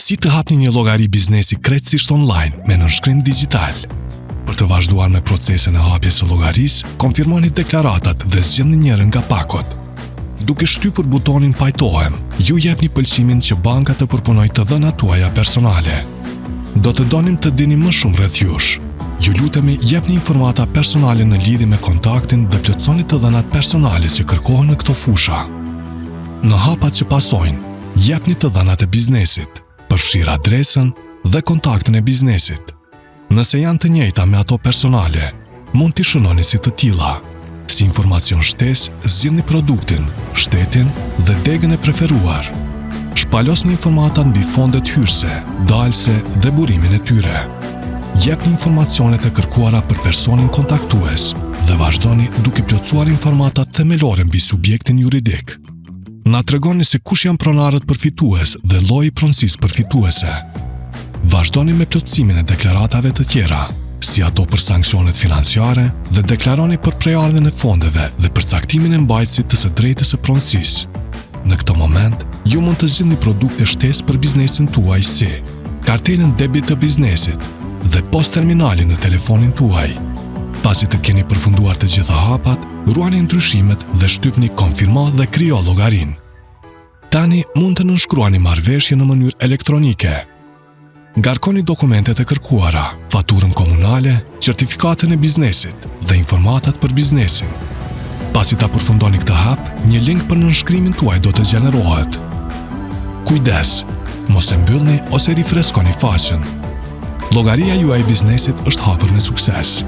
Si të hapni një llogari biznesi krejtësisht online me nënshkrim digjital. Për të vazhduar me procesin e hapjes së llogarisë, konfirmoni deklaratat dhe zgjidhni njërin nga pakot. Duke shtypur butonin pajtohem, ju jepni pëlqimin që banka të përpunojë të dhënat tuaja personale. Do të donim të dini më shumë rreth jush. Ju lutemi jepni informata personale në lidhje me kontaktin dhe plotësoni të dhënat personale që kërkohen në këto fusha. Në hapat që pasojnë, jepni të dhënat e biznesit, përfshir adresën dhe kontaktin e biznesit. Nëse janë të njëjta me ato personale, mund t'i shënoni si të tilla. Si informacion shtesë, zgjidhni produktin, shtetin dhe degën e preferuar. Shpalosni informatat mbi fondet hyrëse, dalëse dhe burimin e tyre. Jepni informacionet e kërkuara për personin kontaktues dhe vazhdoni duke plotësuar informatat themelore mbi subjektin juridik. Na tregoni se kush janë pronarët përfitues dhe lloji i pronësisë përfituese. Vazhdoni me plotësimin e deklaratave të tjera, si ato për sanksionet financiare dhe deklaroni për prejardhjen e fondeve dhe përcaktimin e mbajtësit të së drejtës së pronësisë. Në këtë moment, ju mund të zgjidhni produkte shtesë për biznesin tuaj si kartelën debit të biznesit dhe post terminalin në telefonin tuaj. Pasi të keni përfunduar të gjitha hapat, ruani ndryshimet dhe shtypni konfirmo dhe krijo llogarin. Tani mund të nënshkruani marrëveshje në mënyrë elektronike. Ngarkoni dokumentet e kërkuara, faturën komunale, certifikatën e biznesit dhe informatat për biznesin. Pasi ta përfundoni këtë hap, një link për nënshkrimin tuaj do të gjenerohet. Kujdes, mos e mbyllni ose rifreskoni faqen. Llogaria juaj e biznesit është hapur me sukses.